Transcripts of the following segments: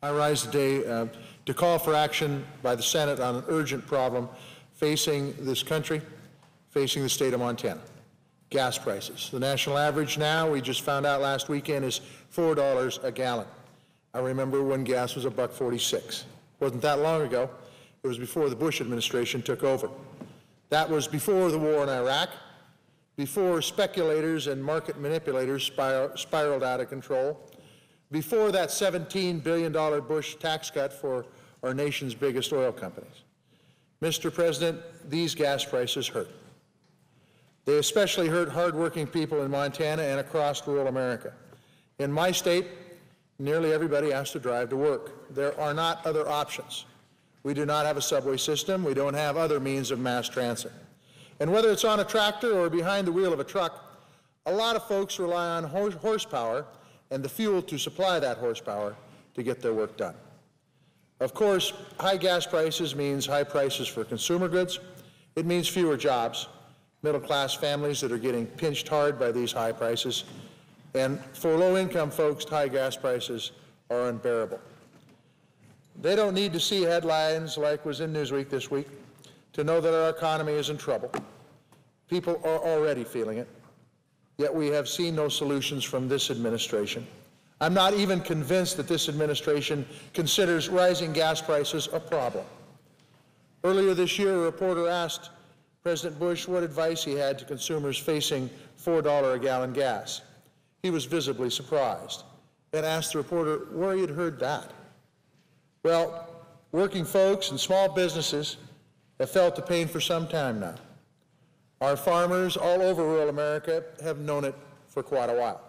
I rise today to call for action by the Senate on an urgent problem facing this country, facing the state of Montana. Gas prices. The national average now, we just found out last weekend, is $4 a gallon. I remember when gas was $1.46. Wasn't that long ago. It was before the Bush administration took over. That was before the war in Iraq, before speculators and market manipulators spiraled out of control, before that $17 billion Bush tax cut for our nation's biggest oil companies. Mr. President, these gas prices hurt. They especially hurt hardworking people in Montana and across rural America. In my state, nearly everybody has to drive to work. There are not other options. We do not have a subway system. We don't have other means of mass transit. And whether it's on a tractor or behind the wheel of a truck, a lot of folks rely on horsepower and the fuel to supply that horsepower to get their work done. Of course, high gas prices means high prices for consumer goods. It means fewer jobs, middle-class families that are getting pinched hard by these high prices, and for low-income folks, high gas prices are unbearable. They don't need to see headlines like was in Newsweek this week to know that our economy is in trouble. People are already feeling it, yet we have seen no solutions from this administration. I'm not even convinced that this administration considers rising gas prices a problem. Earlier this year, a reporter asked President Bush what advice he had to consumers facing $4 a gallon gas. He was visibly surprised and asked the reporter where he had heard that. Well, working folks and small businesses have felt the pain for some time now. Our farmers all over rural America have known it for quite a while.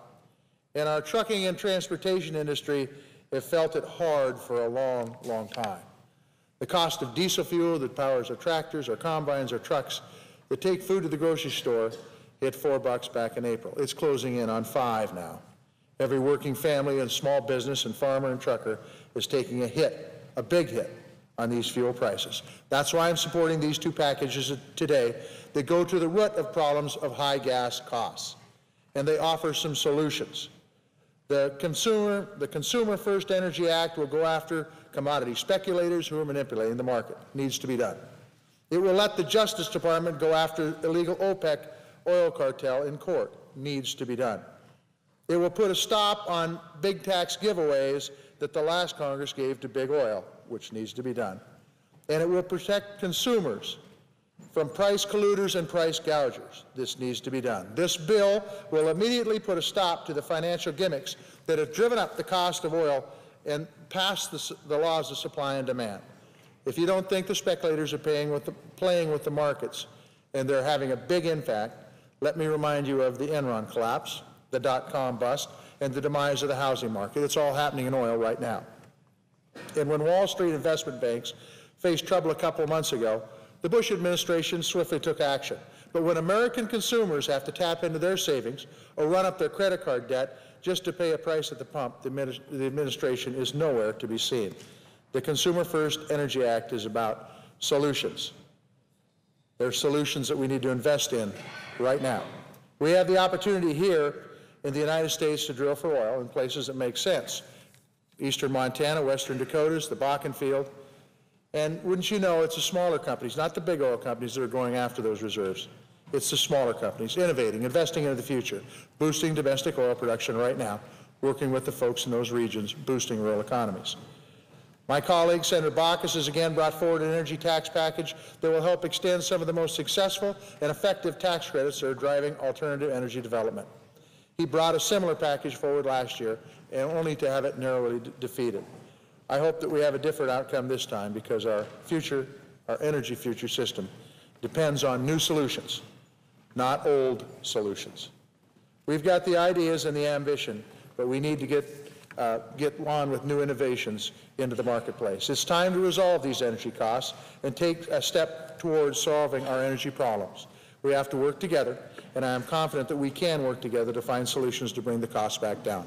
And our trucking and transportation industry have felt it hard for a long, long time. The cost of diesel fuel that powers our tractors, our combines, our trucks that take food to the grocery store hit $4 back in April. It's closing in on $5 now. Every working family and small business and farmer and trucker is taking a hit, a big hit, on these fuel prices. That's why I'm supporting these two packages today that go to the root of problems of high gas costs, and they offer some solutions. The Consumer First Energy Act will go after commodity speculators who are manipulating the market. Needs to be done. It will let the Justice Department go after illegal OPEC oil cartel in court. Needs to be done. It will put a stop on big tax giveaways that the last Congress gave to big oil, which needs to be done. And it will protect consumers from price colluders and price gougers. This needs to be done. This bill will immediately put a stop to the financial gimmicks that have driven up the cost of oil and passed the laws of supply and demand. If you don't think the speculators are playing with the markets and they're having a big impact, let me remind you of the Enron collapse, the dot-com bust, and the demise of the housing market. It's all happening in oil right now. And when Wall Street investment banks faced trouble a couple of months ago, the Bush administration swiftly took action. But when American consumers have to tap into their savings or run up their credit card debt just to pay a price at the pump, the administration is nowhere to be seen. The Consumer First Energy Act is about solutions. There are solutions that we need to invest in right now. We have the opportunity here in the United States to drill for oil in places that make sense. Eastern Montana, Western Dakotas, the Bakken Field. And wouldn't you know, it's the smaller companies, not the big oil companies, that are going after those reserves. It's the smaller companies, innovating, investing into the future, boosting domestic oil production right now, working with the folks in those regions, boosting rural economies. My colleague, Senator Baucus, has again brought forward an energy tax package that will help extend some of the most successful and effective tax credits that are driving alternative energy development. He brought a similar package forward last year, and only to have it narrowly defeated. I hope that we have a different outcome this time, because our future, our energy future system, depends on new solutions, not old solutions. We've got the ideas and the ambition, but we need to get on with new innovations into the marketplace. It's time to resolve these energy costs and take a step towards solving our energy problems. We have to work together, and I am confident that we can work together to find solutions to bring the costs back down.